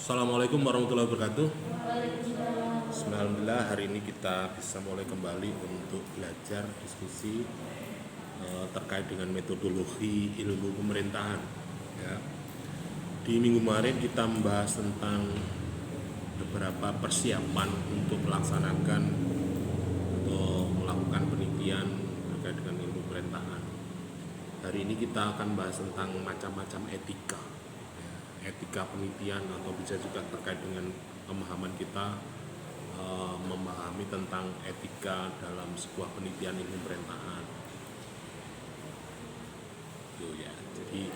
Assalamualaikum warahmatullahi wabarakatuh. Waalaikumsalam. Alhamdulillah hari ini kita bisa mulai kembali untuk belajar diskusi terkait dengan metodologi ilmu pemerintahan. Ya. Di minggu kemarin kita membahas tentang beberapa persiapan untuk melaksanakan atau melakukan penelitian terkait dengan ilmu pemerintahan. Hari ini kita akan bahas tentang macam-macam etika. Etika penelitian atau bisa juga terkait dengan pemahaman kita memahami tentang etika dalam sebuah penelitian ilmu pemerintahan. Ya. Jadi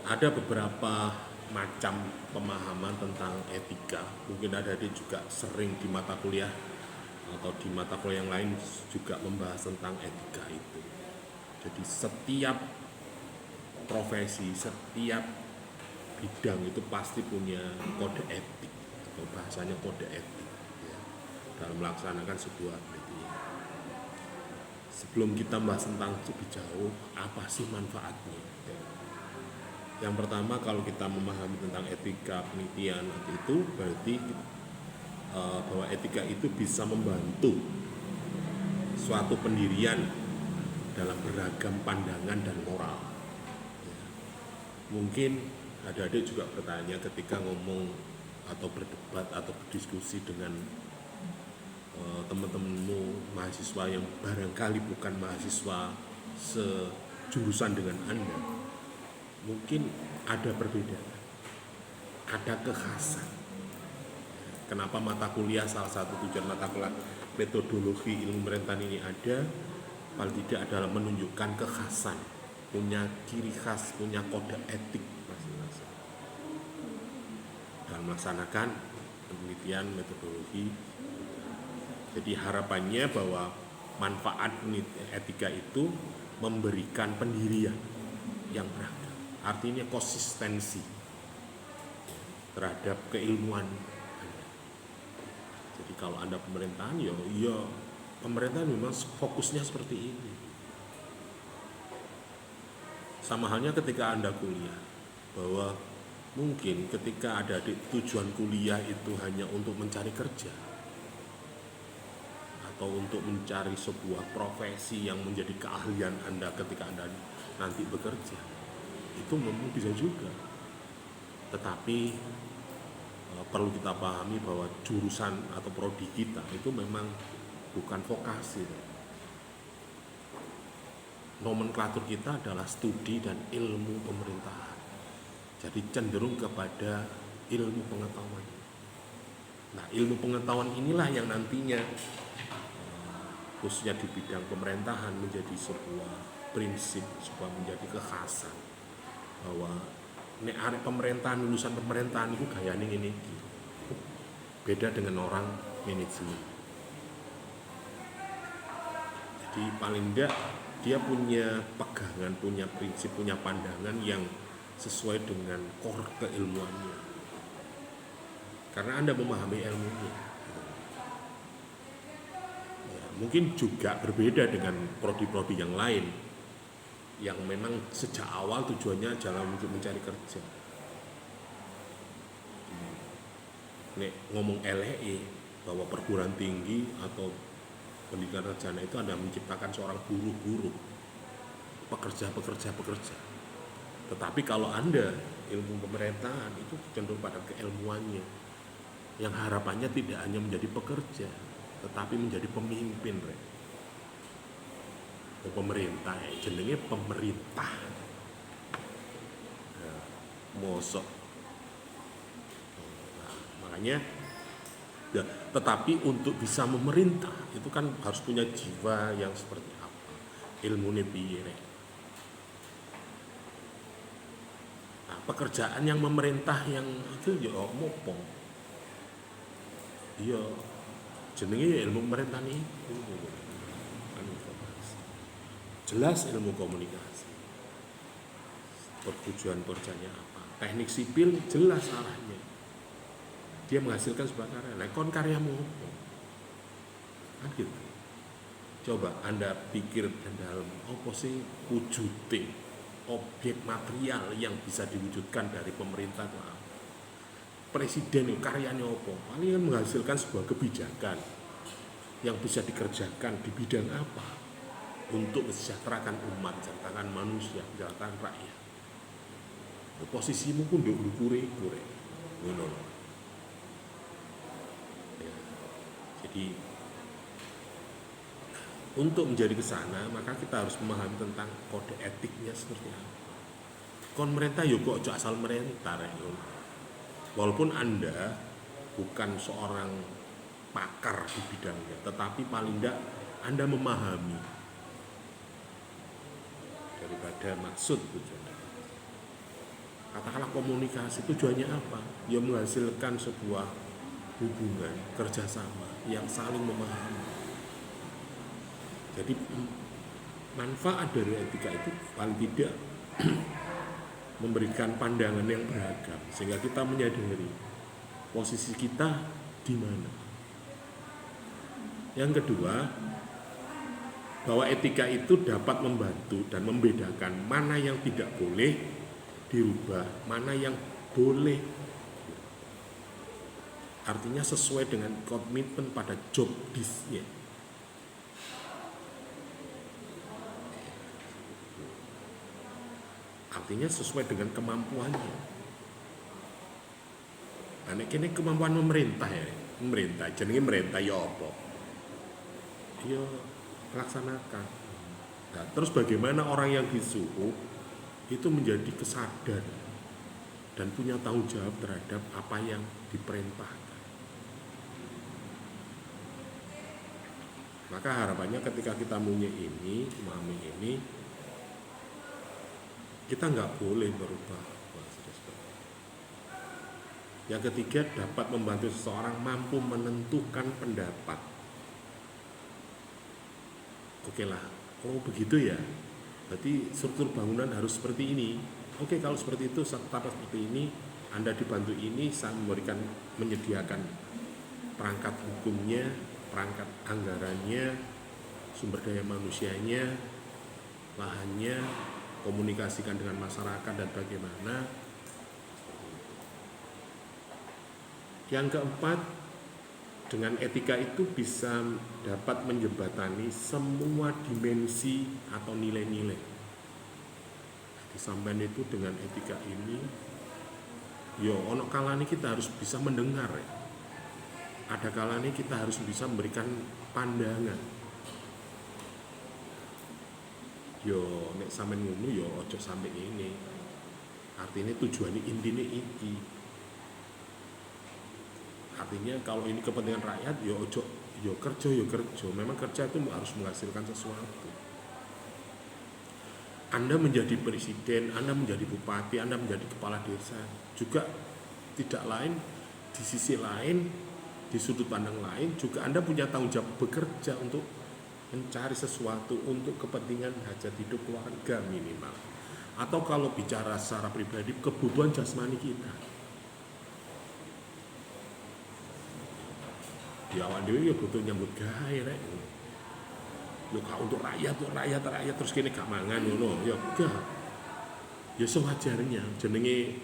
ada beberapa macam pemahaman tentang etika. Mungkin ada juga sering di mata kuliah atau di mata kuliah yang lain juga membahas tentang etika itu. Jadi setiap profesi, setiap bidang itu pasti punya kode etik atau bahasanya kode etik ya, dalam melaksanakan sebuah penelitian. Sebelum kita bahas tentang lebih jauh apa sih manfaatnya ya. Yang pertama, kalau kita memahami tentang etika penelitian itu berarti bahwa etika itu bisa membantu suatu pendirian dalam beragam pandangan dan moral ya. Mungkin adik-adik juga bertanya ketika ngomong atau berdebat atau berdiskusi dengan teman-temanmu mahasiswa yang barangkali bukan mahasiswa sejurusan dengan Anda, mungkin ada perbedaan, ada kekhasan. Kenapa mata kuliah, salah satu tujuan mata kuliah metodologi ilmu pemerintahan ini ada, paling tidak adalah menunjukkan kekhasan, punya ciri khas, punya kode etik masing-masing dalam melaksanakan penelitian metodologi. Jadi harapannya bahwa manfaat etika itu memberikan pendirian yang beragam, artinya konsistensi terhadap keilmuan. Jadi kalau Anda pemerintahan, ya pemerintahan memang fokusnya seperti ini. Sama halnya ketika Anda kuliah, bahwa mungkin ketika ada tujuan kuliah itu hanya untuk mencari kerja atau untuk mencari sebuah profesi yang menjadi keahlian Anda ketika Anda nanti bekerja, itu memang bisa juga. Tetapi perlu kita pahami bahwa jurusan atau prodi kita itu memang bukan vokasi. Nomenklatur kita adalah studi dan ilmu pemerintahan. Jadi cenderung kepada ilmu pengetahuan. Nah, ilmu pengetahuan inilah yang nantinya khususnya di bidang pemerintahan menjadi sebuah prinsip, sebuah menjadi kekhasan bahwa nek arek pemerintahan, lulusan pemerintahan itu gayane ngene iki. Beda dengan orang manajemen. Jadi paling enggak dia punya pegangan, punya prinsip, punya pandangan yang sesuai dengan core keilmuannya. Karena Anda memahami ilmunya. Ya, mungkin juga berbeda dengan prodi-prodi yang lain yang memang sejak awal tujuannya adalah untuk mencari kerja. Nek ngomong LHE bahwa perguruan tinggi atau pendidikan sarjana itu Anda menciptakan seorang buruh-buruh, pekerja. Tetapi kalau Anda ilmu pemerintahan itu cenderung pada keilmuannya, yang harapannya tidak hanya menjadi pekerja, tetapi menjadi pemimpin. Pemerintah, jenenge pemerintah. Nah, mosok. Nah, makanya, ya, tetapi untuk bisa memerintah itu kan harus punya jiwa yang seperti apa, ilmune piye. Nah, pekerjaan yang memerintah yang itu ya mopo. Iya, jenenge ya ilmu pemerintahan itu. Jelas ilmu komunikasi. Tujuan kerjanya apa? Teknik sipil jelas arahnya. Dia menghasilkan sebuah karya. Nah, kon karyamu apa? Kan gitu. Coba Anda pikir dalam apa sih wujudnya, objek material yang bisa diwujudkan dari pemerintah itu apa? presiden itu karyanya apa? Paling kan menghasilkan sebuah kebijakan yang bisa dikerjakan di bidang apa untuk mensejahterakan umat, mensejahterakan manusia, mensejahterakan rakyat. Posisimu pun nduk-ndukure ngono. Ya. Jadi untuk menjadi ke sana, maka kita harus memahami tentang kode etiknya seperti apa. Kon merintah yo kok aja asal merintah rek. Walaupun Anda bukan seorang pakar di bidangnya, tetapi paling tidak Anda memahami daripada maksud tujuannya. Katakanlah komunikasi tujuannya apa? Ya menghasilkan sebuah hubungan kerjasama yang saling memahami. Jadi manfaat dari etika itu paling tidak memberikan pandangan yang beragam sehingga kita menyadari posisi kita di mana. Yang kedua, bahwa etika itu dapat membantu dan membedakan mana yang tidak boleh dirubah, mana yang boleh. Artinya sesuai dengan komitmen pada job desk-nya. Artinya sesuai dengan kemampuannya. Nah, ini kemampuan memerintah ya, memerintah. Jenenge memerintah ya apa? Ya laksanakan. Nah, terus bagaimana orang yang disuruh itu menjadi kesadar dan punya tanggung jawab terhadap apa yang diperintahkan. Maka harapannya ketika kita punya ini, memahami ini, kita nggak boleh berubah. Yang ketiga, dapat membantu seseorang mampu menentukan pendapat. Oke lah, oh begitu ya, berarti struktur bangunan harus seperti ini. Oke, kalau seperti itu, tetap seperti ini, Anda dibantu ini, saya menyediakan perangkat hukumnya, perangkat anggarannya, sumber daya manusianya, lahannya, komunikasikan dengan masyarakat dan bagaimana. Yang keempat, dengan etika itu bisa dapat menjembatani semua dimensi atau nilai-nilai. Jadi sampean itu dengan etika ini, yo ono kalane kita harus bisa mendengar ya. Ada kalane kita harus bisa memberikan pandangan. Yo nek sampean ngono yo ojo sampai ini. Artinya tujuannya intinya iki. Artinya kalau ini kepentingan rakyat yo ojo yo kerja. Memang kerja itu harus menghasilkan sesuatu. Anda menjadi presiden, Anda menjadi bupati, Anda menjadi kepala desa juga tidak lain di sisi lain, di sudut pandang lain juga Anda punya tanggung jawab bekerja untuk mencari sesuatu untuk kepentingan hajat hidup keluarga minimal. Atau kalau bicara secara pribadi, kebutuhan jasmani kita. Di awal dewe ya butuh nyambut gawe rek. Yo gak untuk rakyat terus kene gak mangan ngono. Ya enggak. Ya sewajarnya jenenge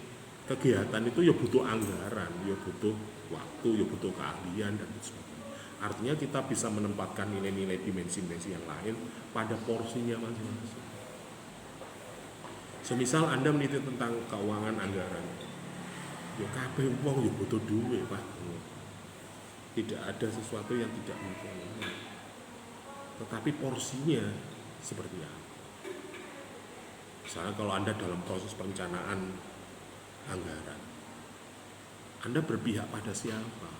kegiatan itu ya butuh anggaran, ya butuh waktu, ya butuh keahlian dan sebagainya. Artinya kita bisa menempatkan nilai-nilai dimensi-dimensi yang lain pada porsinya masing-masing. Semisal Anda meneliti tentang keuangan anggaran, ya kabeh wong ya butuh duit, Pak. Tidak ada sesuatu yang tidak mungkin. Tetapi porsinya seperti apa? Misalnya kalau Anda dalam proses perencanaan anggaran, Anda berpihak pada siapa?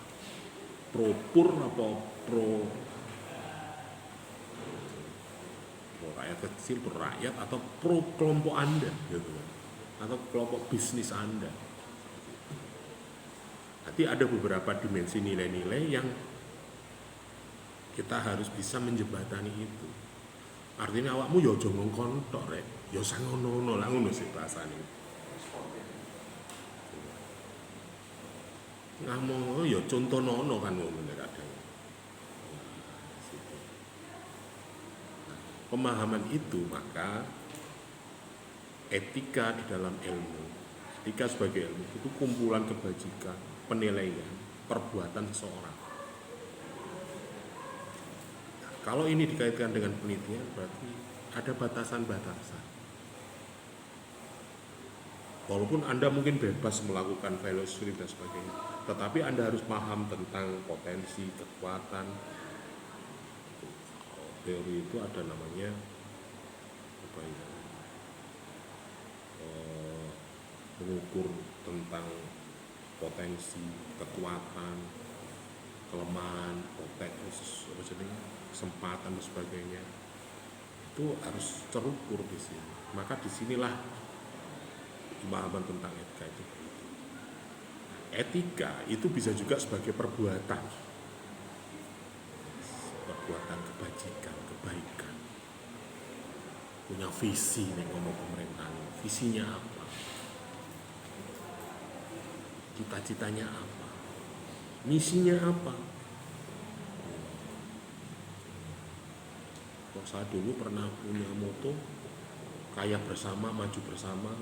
Pro pur atau pro rakyat kecil, pro rakyat atau pro kelompok Anda gitu, atau kelompok bisnis Anda. Nanti ada beberapa dimensi nilai-nilai yang kita harus bisa menjembatani itu. Artinya awakmu ya aja ngongkon tok rek, ya sangono lah ngono sih bahasane. Ngomong ya contohno kan ngono kadang. Pemahaman itu maka etika di dalam ilmu, etika sebagai ilmu itu kumpulan kebajikan, penilaian perbuatan seseorang. Kalau ini dikaitkan dengan penelitian, berarti ada batasan-batasan. Walaupun Anda mungkin bebas melakukan value stream dan sebagainya, tetapi Anda harus paham tentang potensi, kekuatan. Teori itu ada namanya apa ya? Mengukur tentang potensi, kekuatan, kelemahan, potensi, kesempatan dan sebagainya. Itu harus terukur di sini. Maka disinilah pemahaman tentang etika itu. Etika itu bisa juga sebagai perbuatan kebajikan, kebaikan. Punya visi nih ngomong pemerintahan. Visinya apa? Cita-citanya apa? Misinya apa? Kalau saya dulu pernah punya moto kaya bersama, maju bersama.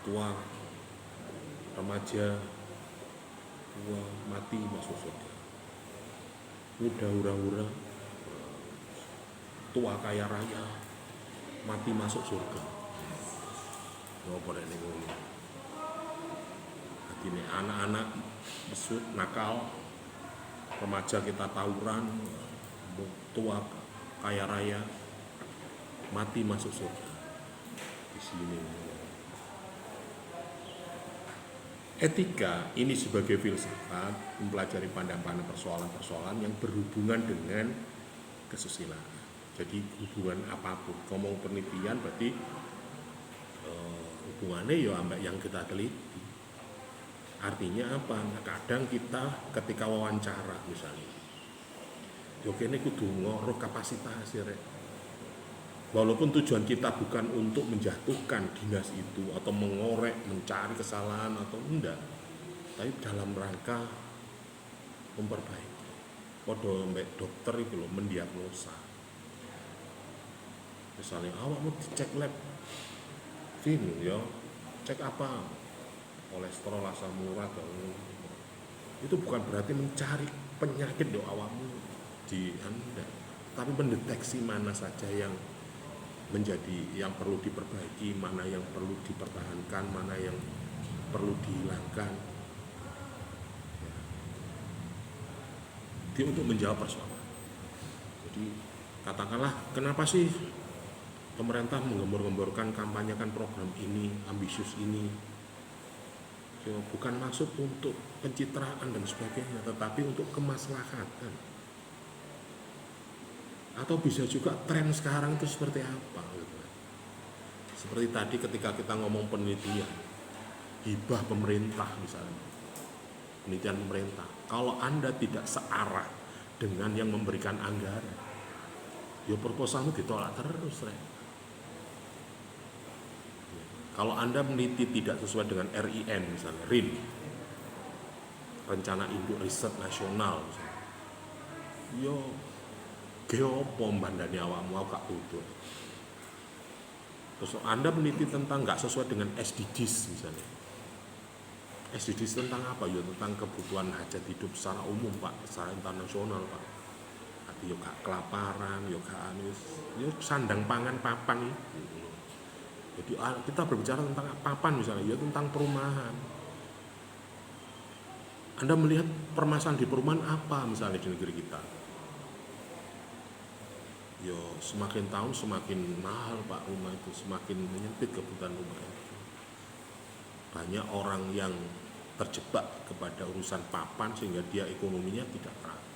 Tua, remaja, tua, mati masuk surga. Muda hura-hura, tua kaya raya, mati masuk surga. Nggak boleh nih. Jadi ini anak-anak mesut, nakal, remaja kita tawuran, tua kaya raya, mati masuk surga. Di sini. Etika ini sebagai filsafat mempelajari pandang-pandang persoalan-persoalan yang berhubungan dengan kesusilaan. Jadi hubungan apapun, ngomong penelitian berarti hubungannya ya sampai yang kita teliti. Artinya apa? Nah, kadang kita ketika wawancara misalnya, yo kene kudu ngoro kapasitas ya. Walaupun tujuan kita bukan untuk menjatuhkan dinas itu atau mengorek, mencari kesalahan atau enggak, tapi dalam rangka memperbaiki. Podo mbek dokter itu loh mendiagnosa. Misalnya awakmu dicek lab, ya cek apa? Kolesterol, asam urat, itu bukan berarti mencari penyakit do awakmu di Anda, tapi mendeteksi mana saja yang menjadi yang perlu diperbaiki, mana yang perlu dipertahankan, mana yang perlu dihilangkan. Dia untuk menjawab persoalan. Jadi katakanlah kenapa sih pemerintah menggembor-gemborkan kampanyekan program ini, ambisius ini? Ya, bukan maksud untuk pencitraan dan sebagainya, tetapi untuk kemaslahatan. Atau bisa juga tren sekarang itu seperti apa gitu. Seperti tadi ketika kita ngomong penelitian, hibah pemerintah misalnya, penelitian pemerintah, kalau Anda tidak searah dengan yang memberikan anggaran, ya proposalmu ditolak terus. Kalau Anda meneliti tidak sesuai dengan RIN misalnya, RIN, Rencana Induk Riset Nasional misalnya, yo geopo mbandani awakmu gak tutur. Terus Anda meneliti tentang nggak sesuai dengan SDGs misalnya. SDGs tentang apa? Ya tentang kebutuhan hajat hidup secara umum Pak, secara internasional Pak. Arti yo gak kelaparan, yo gak anus, yo sandang pangan papan itu. Jadi kita berbicara tentang papan misalnya, ya tentang perumahan. Anda melihat permasalahan di perumahan apa misalnya di negeri kita? Yo semakin tahun semakin mahal Pak rumah itu, semakin menyempit kebutuhan rumah itu. Banyak orang yang terjebak kepada urusan papan sehingga dia ekonominya tidak terang.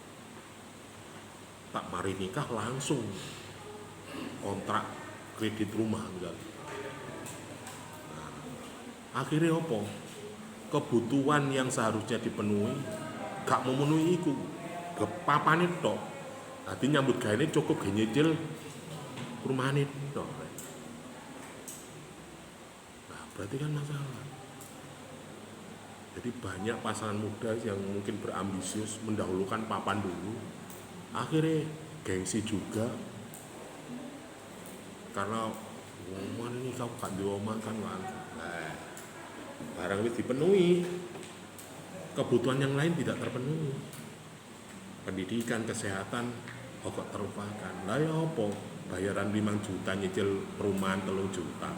Tak mari nikah langsung kontrak kredit rumah misalnya. Nah, akhirnya apa? Kebutuhan yang seharusnya dipenuhi gak memenuhi itu, papan itu. Nanti nyambut gawe cukup nyicil perumahan itu. Nah, berarti kan masalah. Jadi banyak pasangan muda yang mungkin berambisius mendahulukan papan dulu. Akhirnya gengsi juga. Karena woman ini kau gak di omah kan. Barang wis dipenuhi, kebutuhan yang lain tidak terpenuhi. Pendidikan, kesehatan, kok terlupakan. Lah ya apa? Bayaran 5 juta nyicil perumahan 3 juta.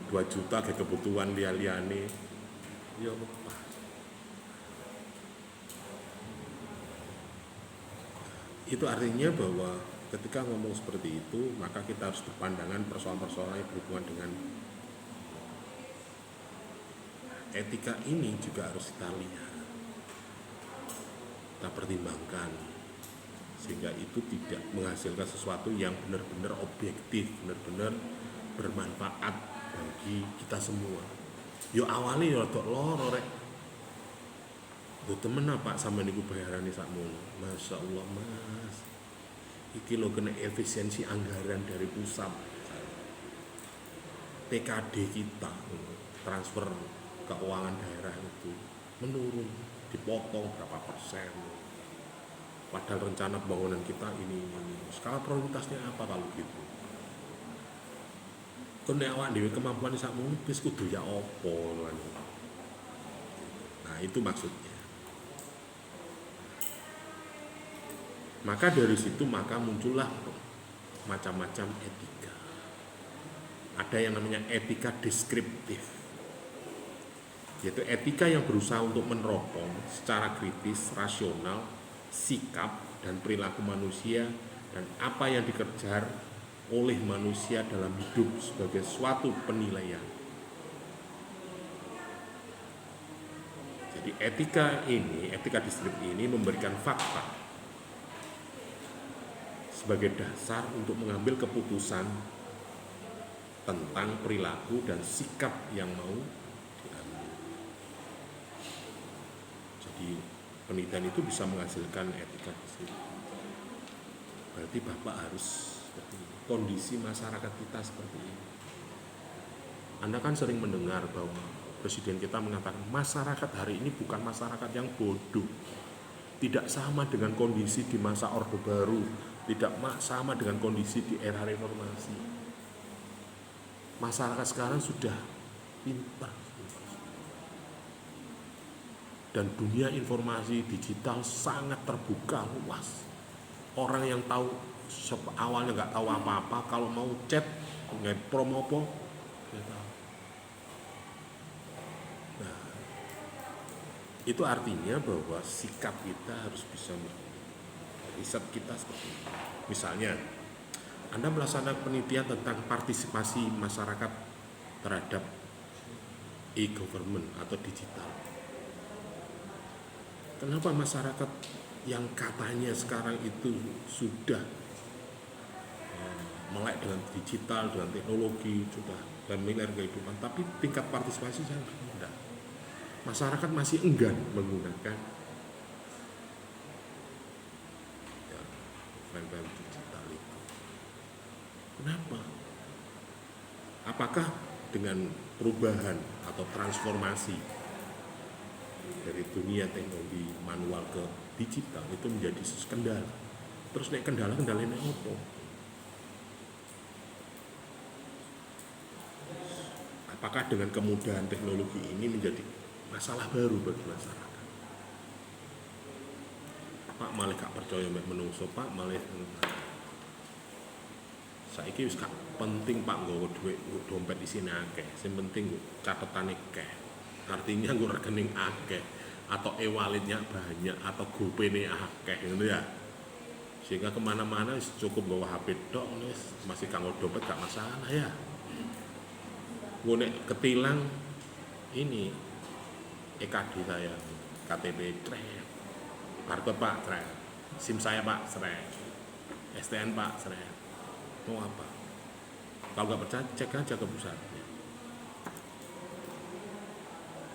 2 juta ke kebutuhan liya-liyane. Ya apa? Itu artinya bahwa ketika ngomong seperti itu, maka kita harus berpandangan persoalan-persoalan yang berhubungan dengan etika ini juga harus kita lihat, kita pertimbangkan, sehingga itu tidak menghasilkan sesuatu yang benar-benar objektif, benar-benar bermanfaat bagi kita semua. Yo awalnya yo tok loro rek. Lho temen apa sampe niku bayarane sakmono. Masya Allah Mas. Iki lo kena efisiensi anggaran dari pusat. TKD kita, transfer keuangan daerah itu menurun, dipotong berapa persen. Padahal rencana pembangunan kita ini. Skala prioritasnya apa kalau gitu? Kene awak dhewe kemampuan sakmono wis kudu ya apa. Nah, itu maksudnya. Maka dari situ muncullah macam-macam etika. Ada yang namanya etika deskriptif, yaitu etika yang berusaha untuk meneropong secara kritis, rasional, sikap dan perilaku manusia dan apa yang dikejar oleh manusia dalam hidup sebagai suatu penilaian. Jadi etika deskriptif ini memberikan fakta sebagai dasar untuk mengambil keputusan tentang perilaku dan sikap yang mau diambil. Jadi penelitian itu bisa menghasilkan etika deskriptif. Berarti Bapak harus seperti ini. Kondisi masyarakat kita seperti ini. Anda kan sering mendengar bahwa Presiden kita mengatakan masyarakat hari ini bukan masyarakat yang bodoh. Tidak sama dengan kondisi di masa Orde Baru, tidak sama dengan kondisi di era reformasi. Masyarakat sekarang sudah pintar. Dan dunia informasi digital sangat terbuka luas. Orang yang tahu awalnya nggak tahu apa-apa, kalau mau chat nggak promo apa, dia tahu. Nah, itu artinya bahwa sikap kita harus bisa riset kita seperti itu. Misalnya, Anda melaksanakan penelitian tentang partisipasi masyarakat terhadap e-government atau digital. Kenapa masyarakat yang katanya sekarang itu sudah melek dengan digital, dengan teknologi, sudah familiar kehidupan, tapi tingkat partisipasi sangat rendah. Masyarakat masih enggan menggunakan film digital itu. Kenapa? Apakah dengan perubahan atau transformasi dari dunia teknologi manual ke digital itu menjadi kendala? Terus naik kendala-kendalanya apa? Apakah dengan kemudahan teknologi ini menjadi masalah baru bagi masyarakat? Pak malah gak percaya mek menungso, Pak malah saiki wis gak penting Pak nggawa dhuwit dompet isine akeh, sing penting catetane akeh. Artinya nggo rekening akeh atau e-walletnya banyak atau GoPay-ne akeh ngono ya. Sehingga kemana-mana cukup bawa HP tok masih kanggo dompet gak masalah ya. Gue nek ketilang ini EKD saya, KTP trek, kartu Pak trek, SIM saya Pak trek, STN Pak trek, mau apa? Kalau nggak percaya cek aja ke pusatnya.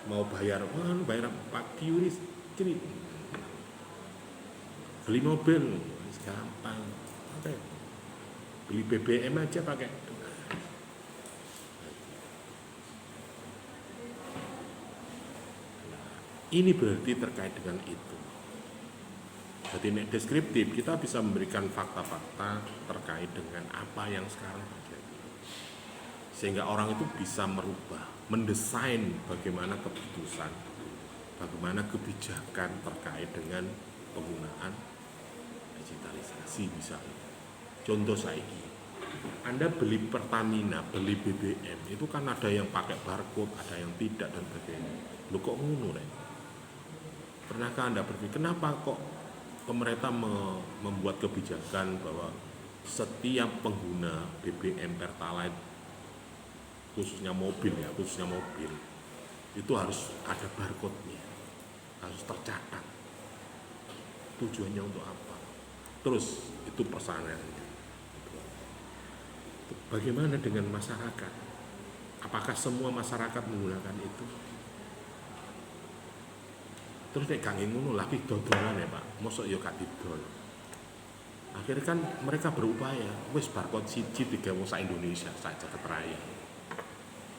Mau bayar, bayar Pak Kiuris, kini beli mobil, gampang, okay. Beli BBM aja pakai. Ini berarti terkait dengan itu. Jadi nek deskriptif kita bisa memberikan fakta-fakta terkait dengan apa yang sekarang terjadi. sehingga orang itu bisa merubah, mendesain bagaimana keputusan, bagaimana kebijakan terkait dengan penggunaan digitalisasi misalnya. Contoh saiki, Anda beli Pertamina, beli BBM, itu kan ada yang pakai barcode, ada yang tidak dan sebagainya. Lu kok ngono, Rek? Pernahkah Anda berpikir kenapa kok pemerintah membuat kebijakan bahwa setiap pengguna BBM Pertalite, khususnya mobil itu harus ada barcode-nya, harus tercatat. Tujuannya untuk apa? Terus itu persaranannya. Bagaimana dengan masyarakat? Apakah semua masyarakat menggunakan itu? Terus nek gak ngono lagi dodolan ya Pak, mosok ya gak didol. Akhirnya kan mereka berupaya, wis barcode siji tiga wong sak Indonesia saja keteraya.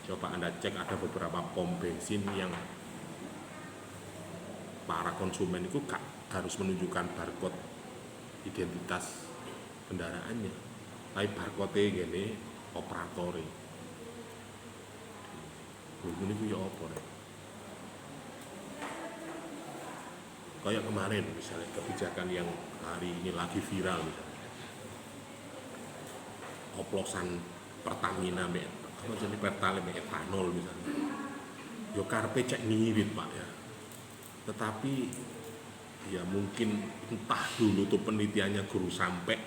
Coba Anda cek, ada beberapa pom bensin yang para konsumen itu gak harus menunjukkan barcode identitas kendaraannya, tapi barcode gini operatornya. Ini ku ya apa nih? Kayak kemarin misalnya kebijakan yang hari ini lagi viral misalnya, oplosan Pertamina apa jadi Pertalite etanol misalnya, yo karpe cek ngirit Pak ya, tetapi ya mungkin entah dulu tuh penelitiannya guru sampai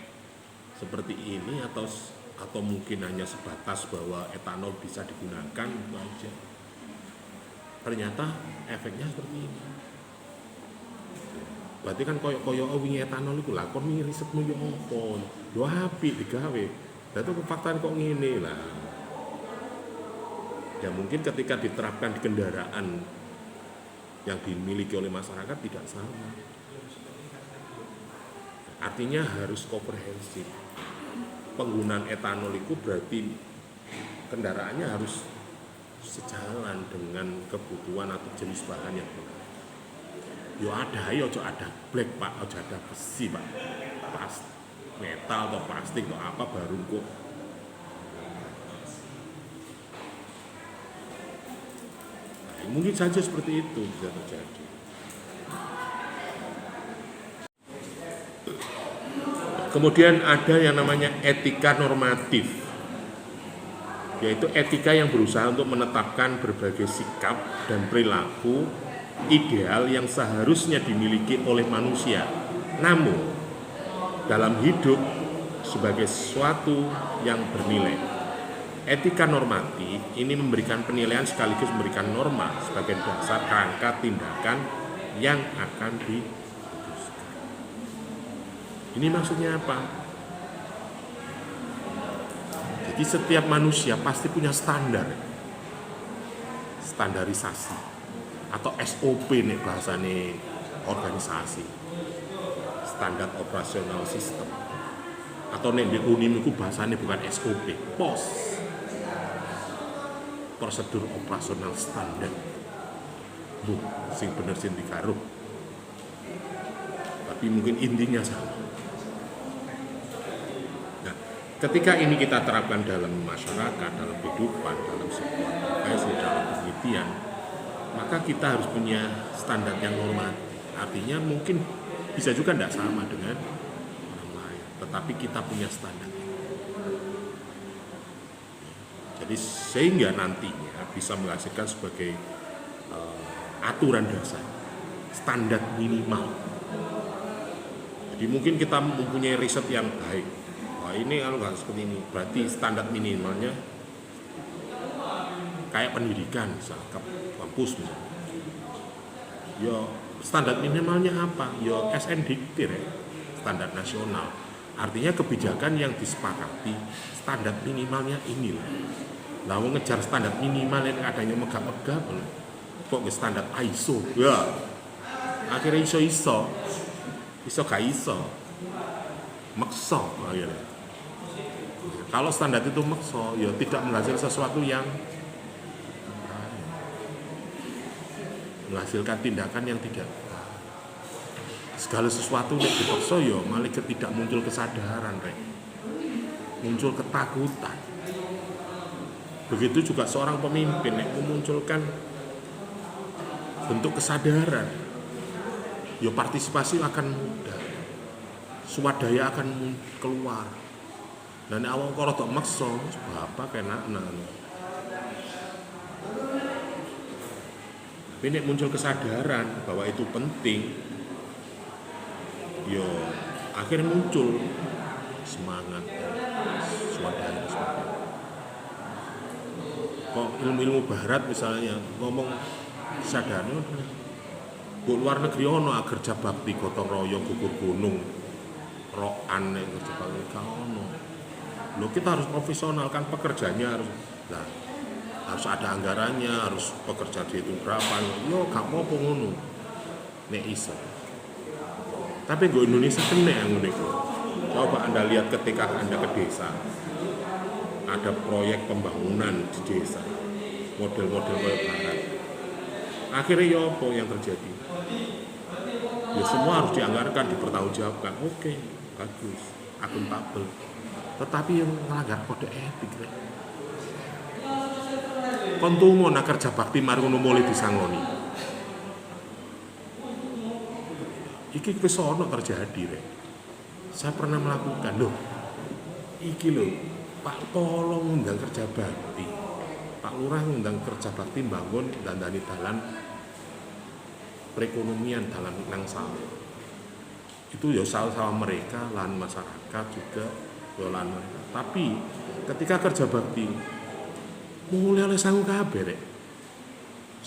seperti ini atau mungkin hanya sebatas bahwa etanol bisa digunakan itu aja. Ternyata efeknya seperti ini. Berarti kan koyo wingi etanol iku lah kon wingi risetmu yo opo? Yo apik digawe. Lah itu fakta kok ngene lah. Ya mungkin ketika diterapkan di kendaraan yang dimiliki oleh masyarakat tidak sama. Artinya harus komprehensif. Penggunaan etanol itu berarti kendaraannya harus sejalan dengan kebutuhan atau jenis bahan yang benar. Yo ada, yo ada black Pak, yo ada besi Pak, metal atau plastik atau apa baru kok. Nah, mungkin saja seperti itu bisa terjadi. Kemudian ada yang namanya etika normatif, yaitu etika yang berusaha untuk menetapkan berbagai sikap dan perilaku ideal yang seharusnya dimiliki oleh manusia, namun dalam hidup sebagai sesuatu yang bernilai. Etika normatif ini memberikan penilaian sekaligus memberikan norma sebagai dasar kerangka tindakan yang akan diputuskan. Ini maksudnya apa? Jadi setiap manusia pasti punya standarisasi atau SOP nih bahasane organisasi, standar operasional sistem, atau nih di UNIM itu bahasanya bukan SOP, POS, prosedur operasional standar. Sing bener sing dikaruh, tapi mungkin intinya sama. Nah, ketika ini kita terapkan dalam masyarakat, dalam kehidupan, dalam sebuah profesi, dalam penelitian, maka kita harus punya standar yang normatif. Artinya mungkin bisa juga tidak sama dengan orang lain, tetapi kita punya standar. Jadi sehingga nantinya bisa menghasilkan sebagai aturan dasar, standar minimal. Jadi mungkin kita mempunyai riset yang baik. Wah ini kalau nggak seperti ini, berarti standar minimalnya kayak pendidikan misalnya, kampus misalnya. Yo standar minimalnya apa? Yo SNDT ya, standar nasional. Artinya kebijakan yang disepakati standar minimalnya inilah. Lah mau ngejar standar minimal yang adanya megah-megah kok ke standar ISO. Ya. Akhirnya iso gak iso. Makso akhirnya. Kalau standar itu makso, ya tidak menghasilkan sesuatu yang menghasilkan tindakan yang tidak. Segala sesuatu yang dipaksa ya malah tidak muncul kesadaran, muncul ketakutan. Begitu juga seorang pemimpin yang memunculkan bentuk kesadaran, ya partisipasi akan mudah, swadaya akan keluar. Dan awal kalau tak maksa, bapak kena Tapi nek muncul kesadaran bahwa itu penting, yo akhirnya muncul semangat swadaya. Kok ilmu-ilmu barat misalnya ngomong kesadaran, bu luar negeri ono kerja bakti gotong royong gugur gunung, rokan kerja bakti ono. Lo kita harus profesional kan pekerjanya harus, nah, harus ada anggarannya, harus pekerja dihitung berapa. Yo gak mau ngono nek iso. Tapi gue Indonesia kena yang unik. Coba Anda lihat ketika Anda ke desa, ada proyek pembangunan di desa, model-model kayak barat. Akhirnya ya apa yang terjadi? Ya semua harus dianggarkan, dipertanggungjawabkan. Oke, bagus, akuntabel. Tetapi yang melanggar kode etik, kontumo nak kerja bakti margono mulai disangoni. Iki wis ono terjadi, Rek. Saya pernah melakukan, loh. Iki loh, Pak tolong ngundang kerja bakti. Pak Lurah ngundang kerja bakti bangun dan dari dalan perekonomian dalam nang sawah. Itu ya sawah mereka, lahan masyarakat juga, ya lahan mereka. Tapi ketika kerja bakti mulai oleh sangu kabeh rek.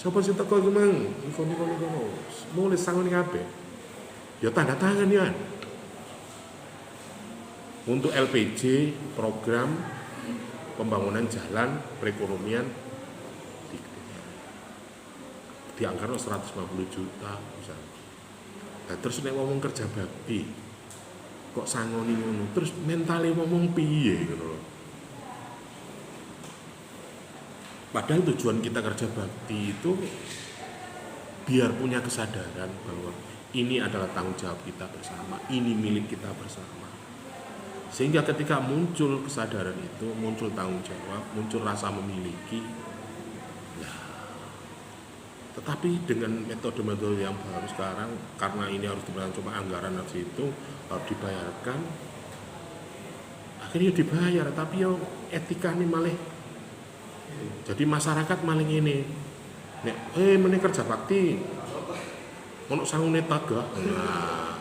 Sapa sing teko iki mang? Iku mulai sangu kabeh. Ya tanda tangan ya. Untuk LPJ program pembangunan jalan perekonomian dianggarkan 150 juta misalnya. Nah, terus nek ngomong kerja bakti kok sangoni ngono, terus mentale ngomong piye gitu loh. Padahal tujuan kita kerja bakti itu biar punya kesadaran bahwa ini adalah tanggung jawab kita bersama, ini milik kita bersama. Sehingga ketika muncul kesadaran itu, muncul tanggung jawab, muncul rasa memiliki. Nah, tetapi dengan metode-metode yang baru sekarang, karena ini harus diberikan cuma anggaran harus itu, harus dibayarkan, akhirnya dibayar, tapi yo etika ini malah. Jadi masyarakat maling ini, nek, meneh kerja bakti, ono sangune tagak. Nah,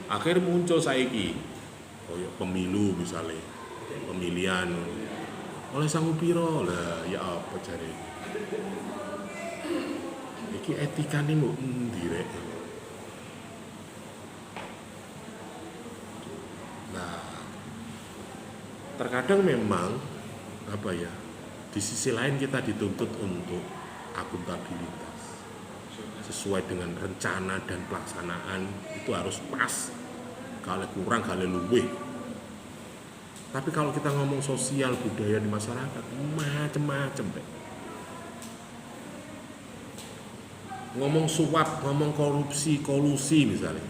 akhirnya muncul saiki, oh ya pemilu misalnya, pemilihan, oleh sangu piro lah, ya apa cari? Iki etika nih mau ndirek. Nah, terkadang memang apa ya? Di sisi lain kita dituntut untuk akuntabilitas sesuai dengan rencana dan pelaksanaan itu harus pas, kalau kurang kalau luwih. Tapi kalau kita ngomong sosial budaya di masyarakat macam-macam deh. Ngomong suap, ngomong korupsi, kolusi misalnya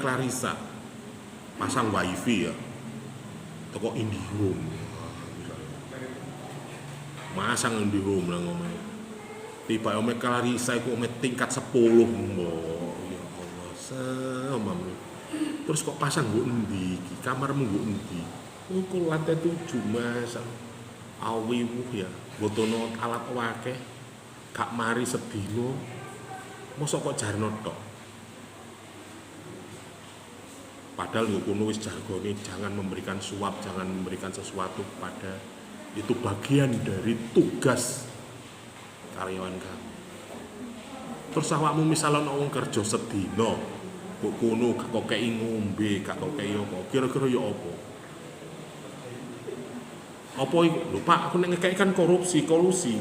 Clarissa pasang wifi ya toko IndiHome, masang IndiHome lah ngomong. Tiba ome Clarissa iku ome tingkat 10 mbok. Ya Allah, sama. Terus kok pasang nggo endi iki? Kamarmu nggo endi? Oh, kok lantai 7 masang. Awi ya, botono alat wakeh. Gak mari sedino. Mosok kok jarno tok. Padahal yo kuno wis jargone jangan memberikan suap, jangan memberikan sesuatu kepada, itu bagian dari tugas karyawan kamu. Terus awakmu misalnya wong kerja sedina, kok kono gak kokeki ngombe, gak kokeki apa, kira-kira ya apa? Apa iku? Lho Pak, aku nek ngekeki kan korupsi, kolusi.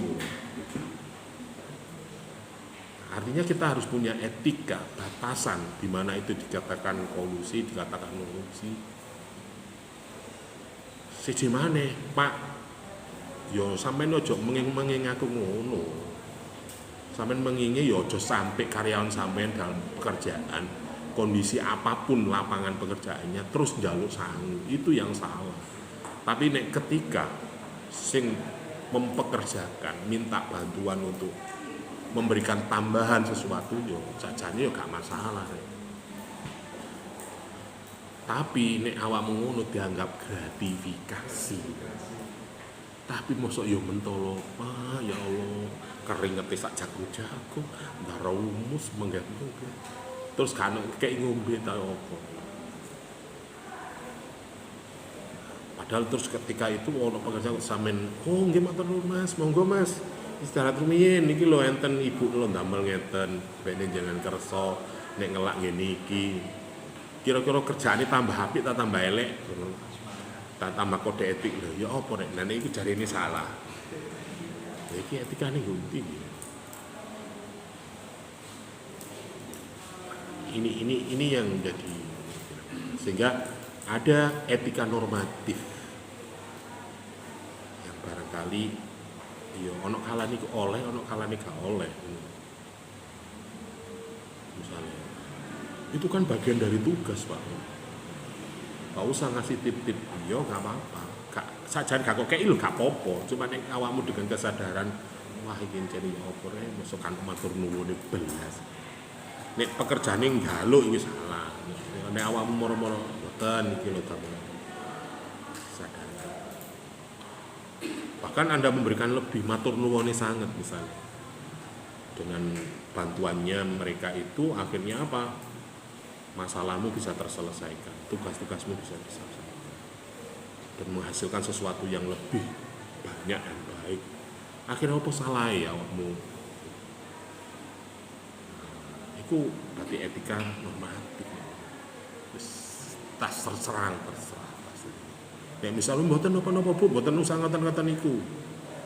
Artinya kita harus punya etika, batasan di mana itu dikatakan kolusi, dikatakan korupsi. Siji maneh, Pak, yo sampean ojo menging aku ngono. Sampean mengingi yo ojo sampai karyawan sampean dalam pekerjaan, kondisi apapun lapangan pekerjaannya terus njaluk sangu, itu yang salah. Tapi nek ketika sing mempekerjakan minta bantuan untuk memberikan tambahan sesuatu yo sajane yo gak masalah. Tapi nek awakmu ngono dianggap gratifikasi. Tapi mosok yo mentolo, ya Allah, keringete sak jago-jago, ndara umus menggantung. Terus kan kayak ngombe ta opo. Padahal terus ketika itu ono pekerja sampean, "Oh, nggih matur nuwun Mas, monggo Mas. Istirahat rumiyin niki lho enten ibu lho ndamel ngeten, bene jangan kersa nek ngelak ngene iki." Kira-kira kerjaane tambah apik ta tambah elek? Tak tambah kode etik lho. Ya apa nek nene iki jarine salah. Iki etikane ngunti. Ini yang jadi sehingga ada etika normatif yang barangkali ya ono kalane oleh, ono kalane gak oleh. Misalnya itu kan bagian dari tugas Pak. Gak usah ngasih tip-tip, yo gak apa-apa. Sajan gak kok kayak lho gak apa-apa. Cuma nek awakmu dengan kesadaran, wah iki jane opo rek, mosok kan matur nuwun belas. Nek pekerjaane njaluk iki salah. Nek awakmu moro-moro boten iki lho damel. Sadar. Bahkan Anda memberikan lebih matur nuwune sangat misalnya. Dengan bantuannya mereka itu akhirnya apa? Masalahmu bisa terselesaikan, tugas-tugasmu bisa diselesaikan dan menghasilkan sesuatu yang lebih banyak dan baik. Akhirnya apa salah ya awakmu? Itu berarti etika normatif. Tas terserah. Ya misalnya mboten napa-napa Bu, mboten usah ngoten-ngoten iku.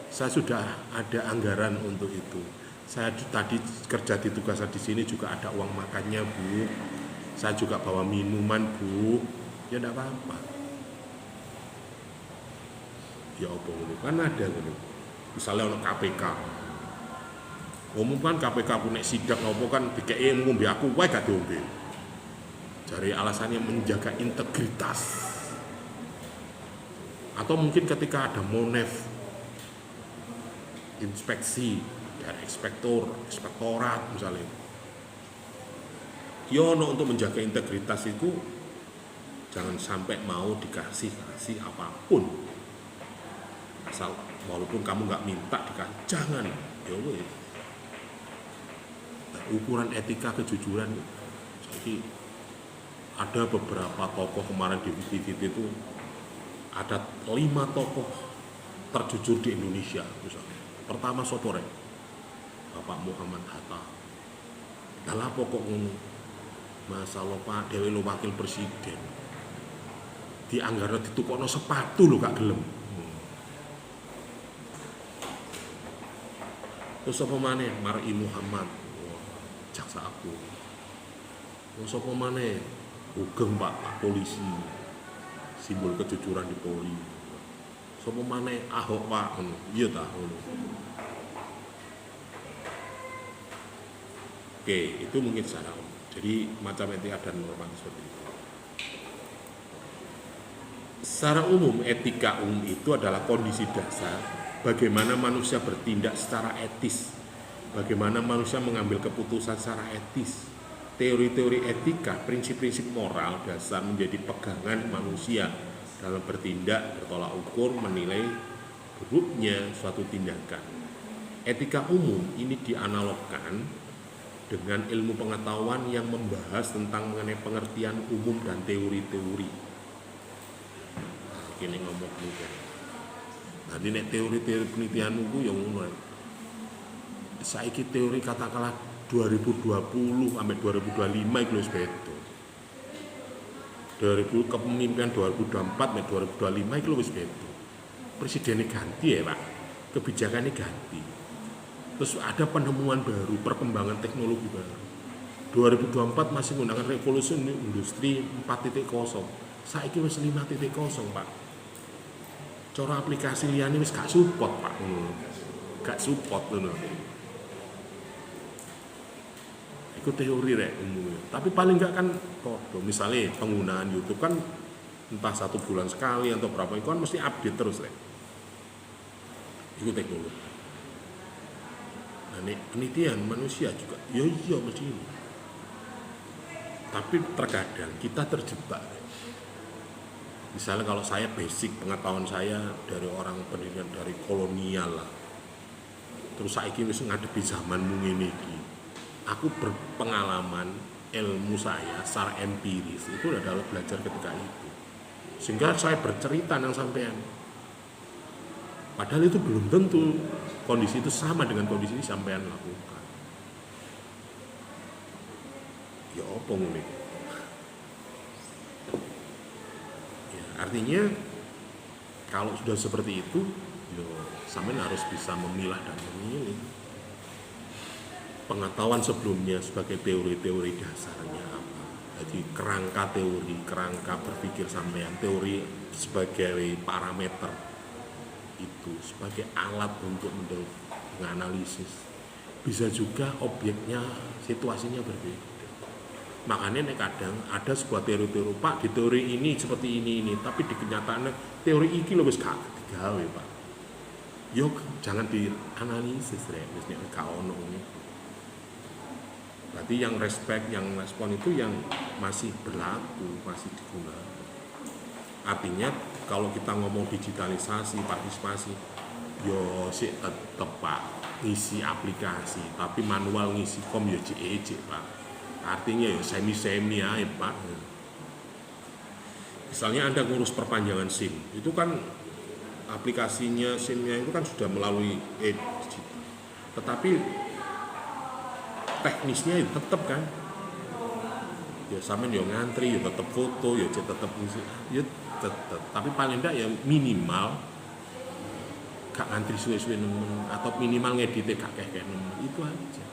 Saya sudah ada anggaran untuk itu. Saya tadi kerja di tugas di sini juga ada uang makannya Bu. Saya juga bawa minuman Bu, ya enggak apa-apa. Ya apa ngono kan ada ngono. Misalnya ono KPK. Umum kan KPK ku nek sidak opo kan dikeki ngombe aku wae gak diombe. Jare alasannya menjaga integritas. Atau mungkin ketika ada monef inspeksi dari inspektorat misalnya. Yono untuk menjaga integritas itu jangan sampai mau dikasih apapun asal walaupun kamu nggak minta dikasih jangan ya weh. Nah, ukuran etika kejujuran jadi ada beberapa tokoh kemarin di TV itu ada 5 tokoh terjujur di Indonesia misalnya. Pertama sopore Bapak Muhammad Hatta dalam pokok ngono masalah Pak Dewi lo wakil presiden di anggaran ditukokno sepatu lo gak gelem. Terus apa maneh Mar'i Muhammad jaksa agung. Terus apa maneh Ugeng Pak polisi simbol kejujuran di Polri. Sapa maneh Ahok Pak iya ta ngono. Oke, itu mungkin secara umum. Jadi macam etika dan normatif seperti itu. Secara umum etika umum itu adalah kondisi dasar bagaimana manusia bertindak secara etis, bagaimana manusia mengambil keputusan secara etis. Teori-teori etika, prinsip-prinsip moral dasar menjadi pegangan manusia dalam bertindak, bertolak ukur, menilai buruknya suatu tindakan. Etika umum ini dianalogkan dengan ilmu pengetahuan yang membahas tentang mengenai pengertian umum dan teori-teori. Ini ngomong mungkin. Nanti nek teori-teori penelitian itu yang ngono. Saiki teori katakanlah 2020 sampai 2025 itu wis beda. 2000 kepemimpinan 2024 sampai 2025 itu wis beda. Presidennya ganti ya Pak. Kebijakannya ganti. Terus ada penemuan baru, perkembangan teknologi baru. 2024 masih menggunakan revolusi industri 4.0. Saiki wis 5.0, Pak. Cara aplikasi liyane wis gak support, Pak. Gak support ngono. Iku teori rek umumnya. Tapi paling enggak kan kok misalnya penggunaan YouTube kan entah 1 bulan sekali atau berapa itu kan mesti update terus rek. itu teknologi. Nah, penelitian manusia juga, ya iya mesti ini. Tapi terkadang kita terjebak. Misalnya kalau saya basic pengetahuan saya dari orang pendidikan dari kolonial lah, terus saya wis ngadepi zamanmu ngene iki. Aku berpengalaman ilmu saya secara empiris itu adalah belajar ketika itu. Sehingga saya bercerita nang sampean. Padahal itu belum tentu kondisi itu sama dengan kondisi yang sampean lakukan. Ya apa ngene? Ya, artinya kalau sudah seperti itu, yo sampean harus bisa memilah dan memilih. Pengetahuan sebelumnya sebagai teori-teori dasarnya apa. Jadi kerangka teori, kerangka berpikir sampean, teori sebagai parameter itu sebagai alat untuk menganalisis. Bisa juga objeknya, situasinya berbeda. Makanya kadang ada sebuah teori-teori, Pak di teori ini seperti ini, tapi di kenyataannya teori ini lo wis gak digawe Pak. Yo jangan dianalisis rek, wis nek gak ono ini. Berarti yang respect, yang respon itu yang masih berlaku, masih digunakan. Artinya kalau kita ngomong digitalisasi, partisipasi, yo sih tetep Pak ngisi aplikasi, tapi manual ngisi kom yo cek Pak. Artinya ya semi-semi aja Pak. Misalnya Anda ngurus perpanjangan SIM, itu kan aplikasinya SIM-nya itu kan sudah melalui digital. Tetapi teknisnya itu tetap kan. Ya sampean yo ngantri, yo tetap foto, yo tetap ngisi, yo tetap. Tapi paling enggak ya minimal gak ngantri suwe-suwe nemen atau minimal ngedit gak kayak nemen. Itu aja.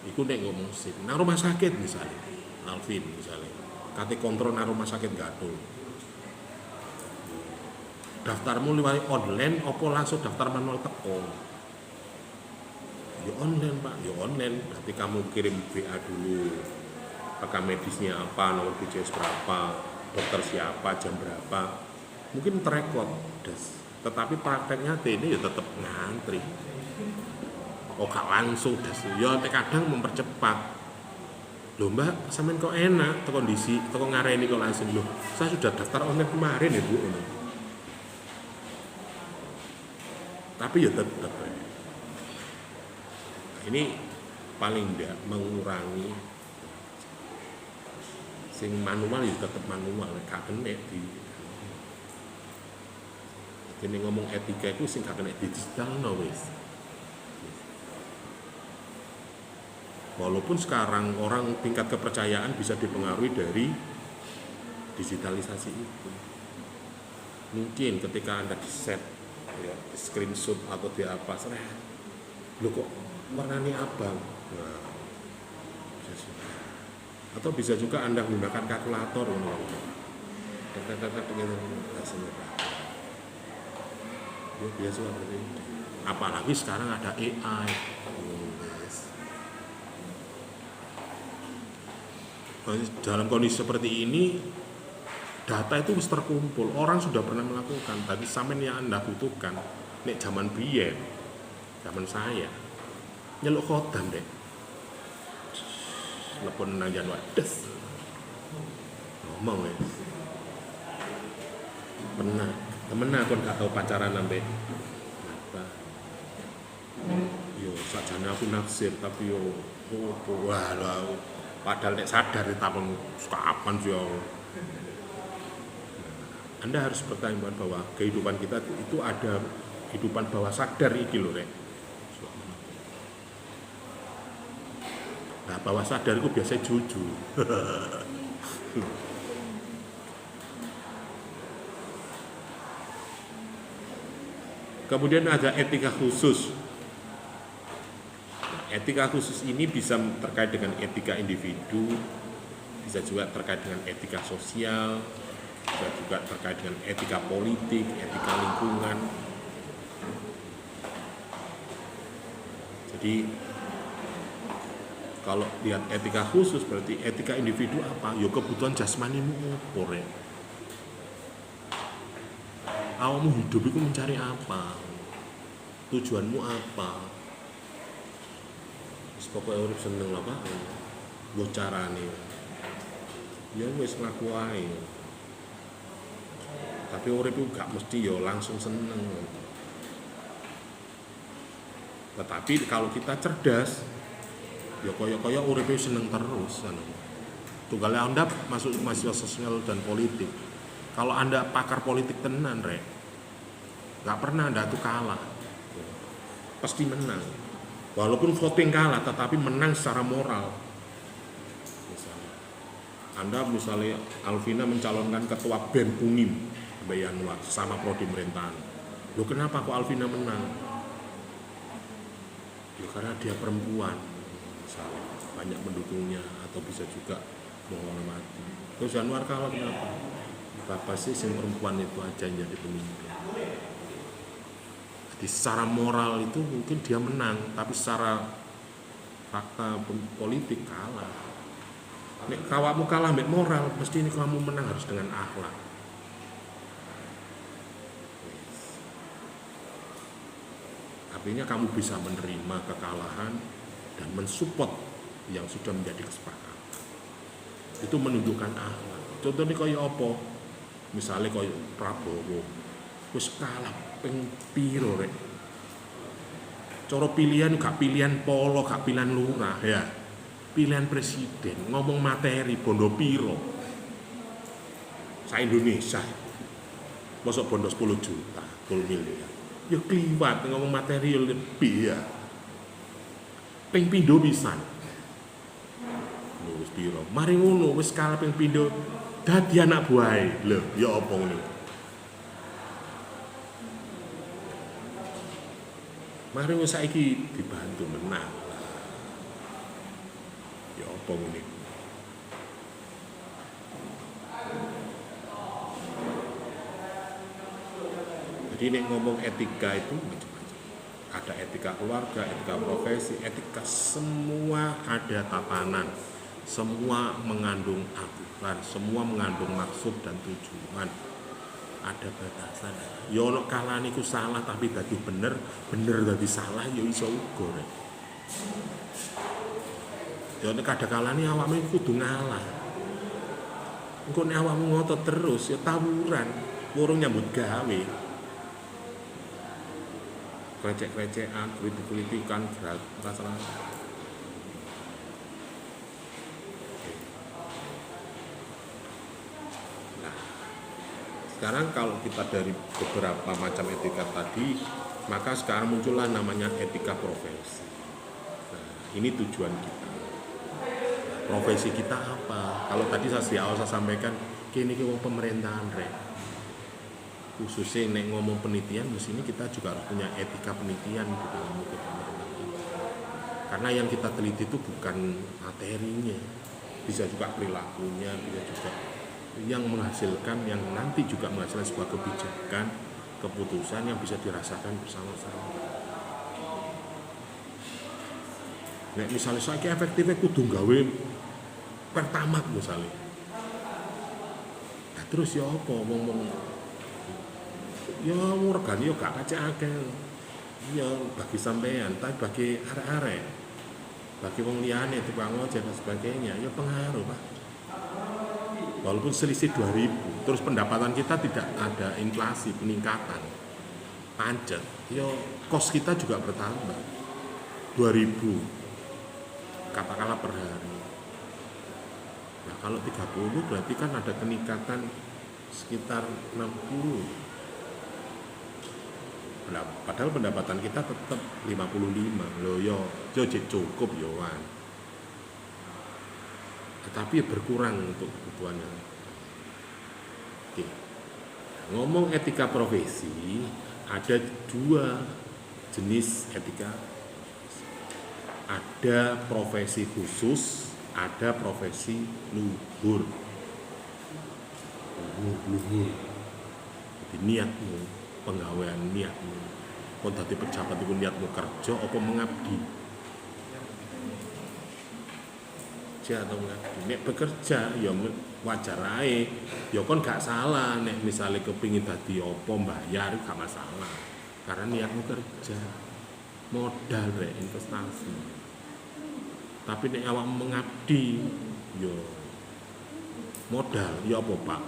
Iku nek ngomong SIM, nang rumah sakit misalnya, Alvin misalnya, kate kontrol nang rumah sakit gaduh. Daftarmu liwat online, opo langsung daftar manual teko? Ya online Pak, ya online. Berarti kamu kirim WA dulu, rekam medisnya apa, nomor BPJS berapa, dokter siapa, jam berapa, mungkin terekod, tetapi prakteknya ini ya tetap ngantri. Oh gak langsung das, ya kadang mempercepat. Loh Mbak, sampean kok enak kondisi, kok ngareni kok langsung loh. Saya sudah daftar online kemarin ya Bu. Tapi ya tetap. Ini paling enggak mengurangi sing manual ya tetap manual, gak kena di. Ini ngomong etika itu sing gak kena digital no wis. Walaupun sekarang orang tingkat kepercayaan bisa dipengaruhi dari digitalisasi itu. Mungkin ketika Anda di-set, ya, di screenshot atau di apa, lo kok warnanya abang? Nah, atau bisa juga Anda menggunakan kalkulator, biasa seperti itu. Apalagi sekarang ada AI. Dalam kondisi seperti ini data itu harus terkumpul, orang sudah pernah melakukan. Tadi sampean yang Anda butuhkan nek zaman biyen, zaman saya nyeluk khodan deh, telepon nang jan wades ngomong ya pernah temen aku gak tahu pacaran sampai apa yo sajane aku naksir tapi yo wah padahal nek sadar ditapon kapan sih yo. Anda harus bertanya bahwa kehidupan kita itu ada kehidupan bawah sadar iki lho rek. Nah, bawah sadar itu biasanya jujur. Kemudian ada etika khusus. Etika khusus ini bisa terkait dengan etika individu, bisa juga terkait dengan etika sosial, bisa juga terkait dengan etika politik, etika lingkungan. Jadi kalau lihat etika khusus berarti etika individu apa? Yo kebutuhan jasmanimu opo rek. Awakmu hidup itu mencari apa? Tujuanmu apa? Wis pokoke urip seneng lah Pak. Mbok carane. Ya wis laku ae. Tapi urip itu gak mesti ya langsung seneng. Tetapi kalau kita cerdas, ya kaya uripnya seneng terus. Tunggalnya Anda masuk mahasiswa sosial dan politik. Kalau Anda pakar politik tenan, Rek, gak pernah Anda tuh kalah. Pasti menang. Walaupun voting kalah, tetapi menang secara moral. Anda misalnya Alvina mencalonkan ketua BEM Unim Mbak Yanwar sama prodi pemerintahan. Loh kenapa kok Alvina menang? Ya karena dia perempuan, misalnya banyak pendukungnya atau bisa juga menghormati. Terus Yanwar kalah kenapa? Bapak sih yang perempuan itu aja yang jadi pemimpin. Jadi secara moral itu mungkin dia menang, tapi secara fakta politik kalah. Nek kawamu kalah mbek moral, mesti ini kamu menang harus dengan akhlak. Artinya kamu bisa menerima kekalahan dan mensupport yang sudah menjadi kesepakatan. Itu menunjukkan akhlak. Contohnya kaya apa? Misalnya kaya Prabowo, wis kalah ping piro rek. Cara pilihan gak pilihan polo, gak pilihan lurah ya. Pilihan presiden, ngomong materi bondo piro. Sa Indonesia. Masuk bondo 10 juta, 10 miliar. Ya kliwat ngomong materi lebih ya. Ping pindho pisan. Wis piro? Mari ngono wis kalah ping pindho dadi anak buahe. Lho, ya apa ngono? Mari wis saiki dibantu menang. Ya apa ngene? Jadi nek ngomong etika itu macam-macam. Ada etika keluarga, etika profesi, etika semua ada tatanan. Semua mengandung aturan, semua mengandung maksud dan tujuan. Ada batasan. Ya ono kalane iku salah tapi dadi bener, bener dadi salah ya iso uga rek. Ya nek kadang-kalane awakmu kudu ngalah. Engko nek awakmu ngotot terus ya tawuran, urung nyambut gawe. Krecek-krecekan, kritik-kritikan, rasa-rasa. Nah, sekarang kalau kita dari beberapa macam etika tadi, maka sekarang muncullah namanya etika profesi. Nah, ini tujuan kita. Profesi kita apa? Kalau tadi saya sampaikan, kini kita pemerintahan rek. Khususnya nek ngomong penelitian, di sini kita juga harus punya etika penelitian di dalam pemerintahan kita. Karena yang kita teliti itu bukan materinya, bisa juga perilakunya, bisa juga yang menghasilkan, yang nanti juga menghasilkan sebuah kebijakan, keputusan yang bisa dirasakan bersama-sama. Nek misalnya saya efektifnya kudu gawe pertamax misalnya. Nah, terus ya apa ngomong ya regane yo gak kacake. Ya bagi sampean, tapi bagi arek-arek, bagi wong liyane tukang ojek dan sebagainya, ya pengaruh, Pak. Walaupun selisih 2000, terus pendapatan kita tidak ada inflasi, peningkatan. Pancet, ya kos kita juga bertambah. 2000 katakanlah per hari. Nah, kalau 30 berarti kan ada peningkatan sekitar 60. Padahal pendapatan kita tetap 55 loh yo cukup yoan, tetapi berkurang untuk kebutuhannya. Oke. Ngomong etika profesi, ada dua jenis etika. Ada profesi khusus, ada profesi luhur. Luhur. Jadi niatmu, penggawean niatmu. Kau dadi pejabat itu niatmu kerja apa mengabdi? Kerja atau mengabdi? Nek bekerja ya wajar ae. Ya kon gak salah nek misalnya kepingin dadi apa bayar gak masalah. karena niatmu kerja, modal rek investasi. Tapi nek awakmu mengabdi, yo modal, yo apa Pak?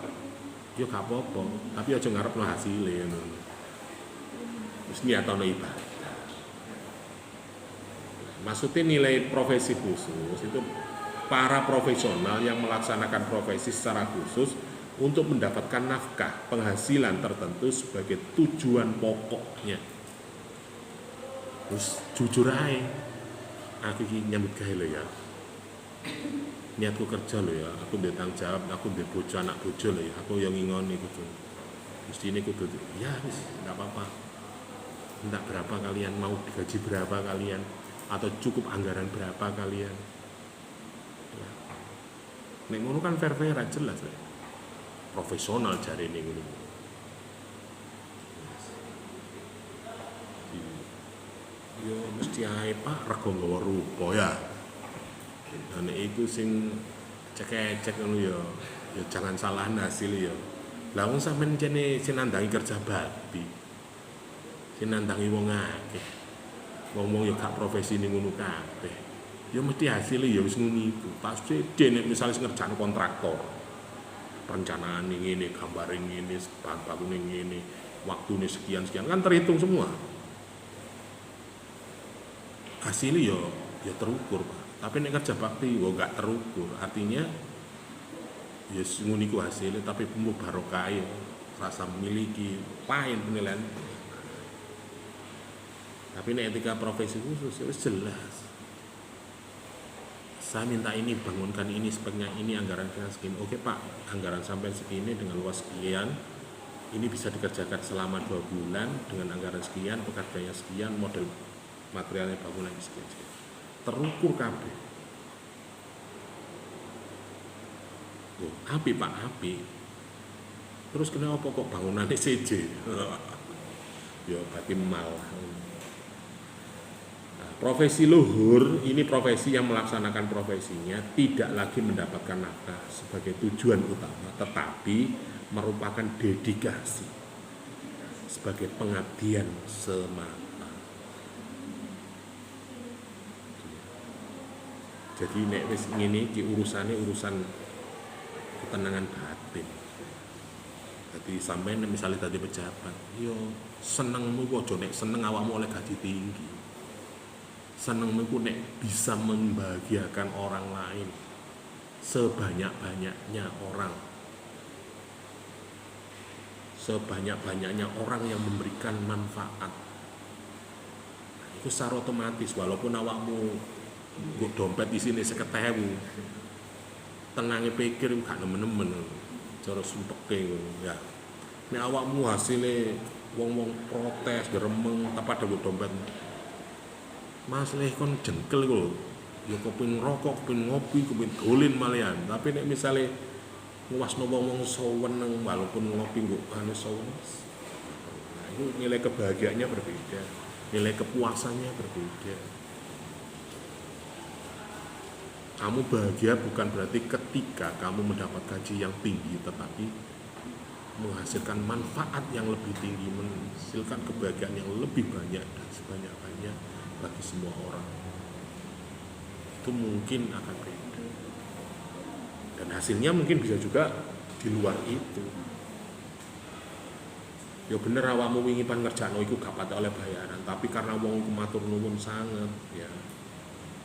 Yo gak apa-apa, tapi aja ngarepno hasile ngono. Wis niatono ibadah. Maksudnya nilai profesi khusus itu para profesional yang melaksanakan profesi secara khusus untuk mendapatkan nafkah penghasilan tertentu sebagai tujuan pokoknya. Terus jujur aja, aku ini nyambut gawe lho ya, niatku kerja lho ya, aku ndek tanggung jawab, aku ndek bojo anak bojo lho ya, aku yang ngingoni kudu mesti ini kudu ya wis nggak apa-apa, entah berapa kalian mau digaji berapa kalian atau cukup anggaran berapa kalian ya. Nek ngono kan fair-fair jelas ya. Profesional jari ini ngono. Yo mesti ae Pak rego nggawa rupa ya. Dan itu sing cek-cek ngono ya. Ya jangan salah hasil ya. Lah wong sampean jene sinandangi kerja bakti. Sinandangi wong akeh. Ngomong ya gak profesi ning ngono kabeh. Ya mesti hasilnya ya wis ngono iku. Pasti dene misale sing ngerjani kontraktor. Perencanaan ini, gambar ini, bahan baku ini, waktunya sekian-sekian kan terhitung semua. Hasilnya ya terukur Pak. Tapi nek kerja bakti kok gak terukur. Artinya ya ngono iku hasilnya tapi bumbu barokah ya rasa memiliki pain penilaian. Tapi nek etika profesi khusus ya jelas. Saya minta ini, bangunkan ini, speknya ini, anggaran segini. Oke Pak, anggaran sampai segini dengan luas sekian. Ini bisa dikerjakan selama 2 bulan dengan anggaran sekian, pekerjanya sekian, model materialnya bangunan sekian. Terukur kabeh. Oh, api Pak, api. Terus kenapa kok bangunannya CJ? Ya berarti mal. Profesi luhur ini profesi yang melaksanakan profesinya tidak lagi mendapatkan nafkah sebagai tujuan utama, tetapi merupakan dedikasi sebagai pengabdian semata. Jadi nek wis ngene iki urusan ketenangan batin. Jadi sampeyan misalnya tadi pejabat, yo senengmu kok aja nek seneng awakmu oleh gaji tinggi. Senengmu ku nek bisa membahagiakan orang lain sebanyak-banyaknya orang, sebanyak-banyaknya orang yang memberikan manfaat. Itu secara otomatis walaupun awakmu nggo dompet isine 50.000 tenange pikir gak nemen-nemen cara sumpeke ya. Nek awakmu hasilnya wong-wong protes gremeng tapi ada dompet Mas leh kon jengkel lho. Ya kepengin rokok, kepengin ngopi, kepengin dolen malian. Tapi nek misale nguwasno wong seneng walaupun ngopi nggo anu seneng. Nah, itu nilai kebahagiaannya berbeda, nilai kepuasannya berbeda. Kamu bahagia bukan berarti ketika kamu mendapat gaji yang tinggi, tetapi menghasilkan manfaat yang lebih tinggi, menghasilkan kebahagiaan yang lebih banyak dan sebanyak-banyak bagi semua orang. Itu mungkin akan beda. Dan hasilnya mungkin bisa juga di luar itu. Ya bener awakmu wingi pan ngerjakno iku gak patek oleh bayaran, tapi karena wong iku matur nuwun sanget ya.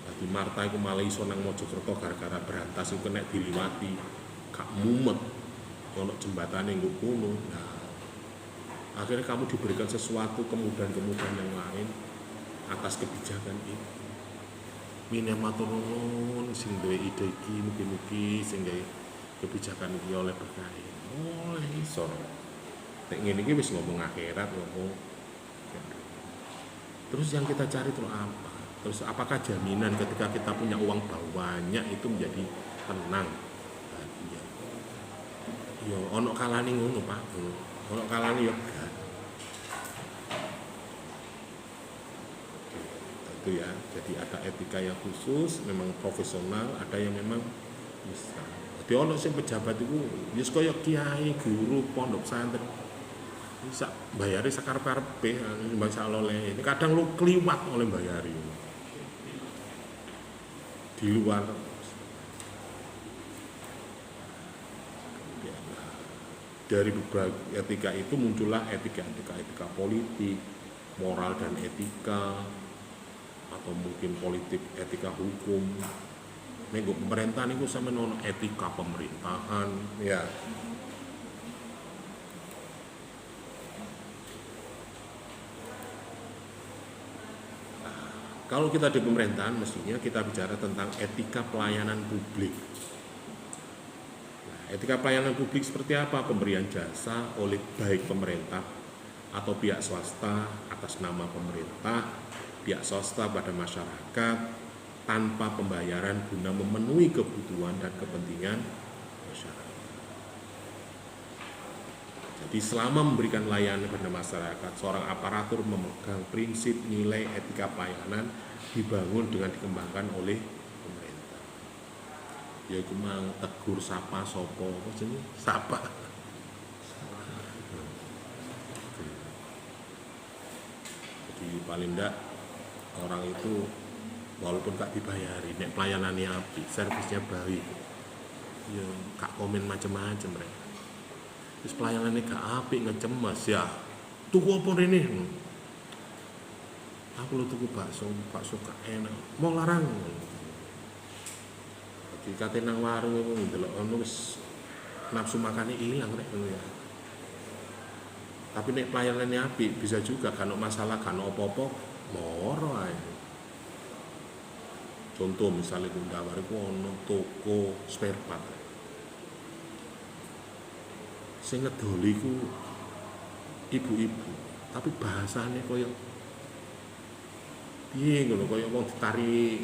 Dadi Marta iku malah iso nang Mojokerto gara-gara berantas iku nek diliwati gak mumet. Ono jembatane nggo kono. Nah, akhirnya kamu diberikan sesuatu kemudahan-kemudahan yang lain atas kebijakan itu. Mine matur nuwun sing duwe ide iki mugi-mugi sing gawe kebijakan iki oleh berkah. Oleh iso. Nek ngene iki wis ngomong akhirat ngomong. Terus yang kita cari itu apa? Terus apakah jaminan ketika kita punya uang banyak itu menjadi tenang, bahagia? Yo ono kalane ngono Pak. Ono kalane yo gak. Itu ya. Jadi ada etika yang khusus, memang profesional, ada yang memang bisa. Jadi ono sing pejabat itu wis kaya kiai, guru, pondok pesantren. sak bayari sakar-karepe mbak sak oleh ini kadang lu kliwat oleh bayari di luar. Dari beberapa etika itu muncullah etika politik, moral dan etika, atau mungkin politik etika hukum. Nego pemerintahan itu sama non etika pemerintahan, ya. Kalau kita di pemerintahan, mestinya kita bicara tentang etika pelayanan publik. Etika pelayanan publik seperti apa? Pemberian jasa oleh baik pemerintah atau pihak swasta atas nama pemerintah, pihak swasta pada masyarakat tanpa pembayaran guna memenuhi kebutuhan dan kepentingan masyarakat. Jadi selama memberikan layanan kepada masyarakat, seorang aparatur memegang prinsip nilai etika pelayanan dibangun dengan dikembangkan oleh yaitu mang tegur sapa sopo apa jenenge sapa jadi paling ndak orang itu walaupun gak dibayari nek pelayanannya api servisnya baik ya gak komen macam-macam rek terus pelayanannya gak api ngecemas ya tuku apa rene aku lu tuku bakso gak enak mau larang dikate nang warung iku ndelok ono wis nafsu makane ilang rek ngono ya. Tapi nek pelayanannya apik bisa juga kan masalah kan apa-apa moro ae. Contoh misalnya di Ndawar iku ono toko spare part. Sing ngedoli iku ibu-ibu, tapi bahasane koyo piye ngono koyo wong ditarik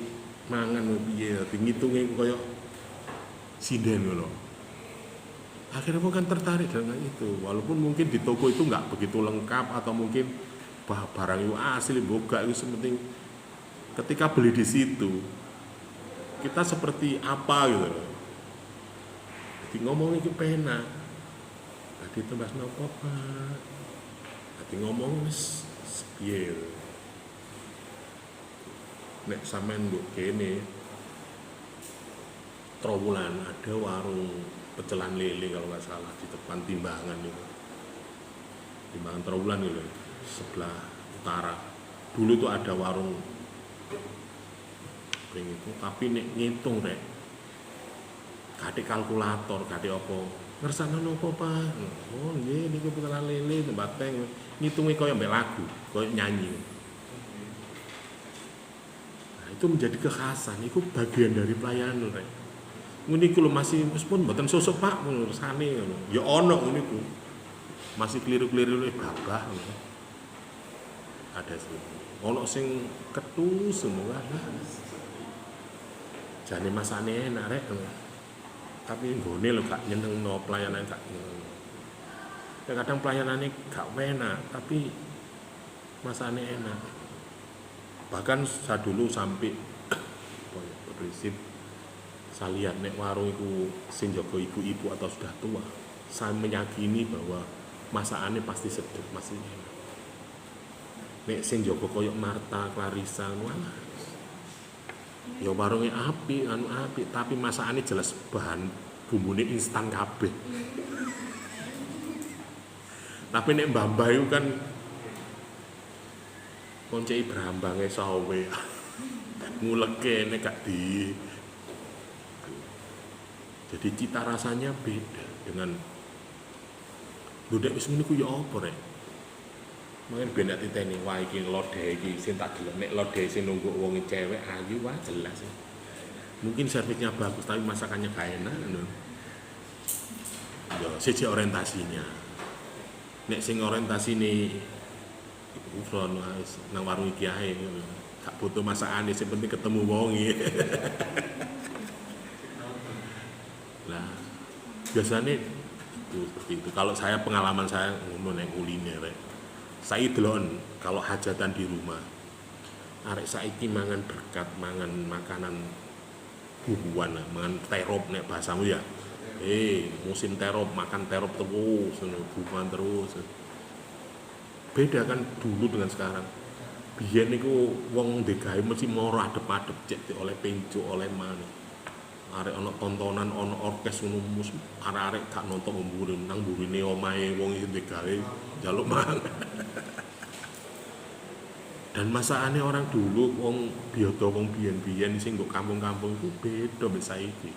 mangan piye ngitunge koyo sinden ngono. Akhirnya aku kan tertarik dengan itu walaupun mungkin di toko itu nggak begitu lengkap atau mungkin barang itu asli boga itu penting ketika beli di situ kita seperti apa gitu loh. Jadi ngomong itu penak tadi tembas nopo Pak tadi ngomong wis piye nek sampean nduk kene Trowulan ada warung pecelan lele kalau nggak salah di depan timbangan itu timbangan Trowulan itu sebelah utara dulu tuh ada warung itu tapi nek ngitung rek gak kalkulator gak apa ngersana nopo Pak oh nggih niku pecelan lele tempat teng ngitunge koyo mbek lagu koyo nyanyi. Itu menjadi kekhasan, itu bagian dari pelayanan rek. Ngene iku lho masih meskipun mboten sosok Pak ngursane ngono. Ya ono ngene iku. Masih keliru-keliru babah ngono. Ada sih. Ono sing ketu semua. Jane masane enak rek. Tapi nggone lho gak nyenengno pelayanan gak nyeneng. Ya kadang pelayanannya gak enak, tapi masane enak. Bahkan saya dulu sampai berprinsip saya lihat nek warung itu sing jaga ibu-ibu atau sudah tua saya meyakini bahwa masakannya pasti sedap masih enak nek sing jaga koyok Marta, Clarissa wala ya warungnya api tapi masakannya jelas bahan bumbune instan kabeh tapi nek mbah-mbah itu kan koncei berambange sawe nguleke nek gak di jadi cita rasanya beda dengan budek wis ngene ku ya apa rek mungkin ben nek titeni wah iki lodhe iki sing tak delok nek lodhe sing nunggu wong cewek ayu wah jelas mungkin servisnya bagus tapi masakannya gak enak ngono ya siji orientasinya nek sing orientasine ufron nang warung iki ae gak butuh masakane sing penting ketemu wong iki. Lah biasanya itu seperti itu. Kalau saya pengalaman saya ngono nek kuliner saya delon kalau hajatan di rumah arek saiki mangan berkat mangan makanan bubuhan mangan terop nek bahasamu ya musim terop makan terop terus bubuhan terus Beda kan dulu dengan sekarang. Biyen niku wong ndek gawe mesti moro adep-adep cek oleh penco oleh maneh. Arek ana tontonan ana orkes ngono mus arek-arek gak nonton mburi nang mburine omahe wong iki ndek gawe njaluk mangan. Dan masakane orang dulu wong biyoto wong biyen-biyen sing nggo kampung-kampung itu beda mbek saiki.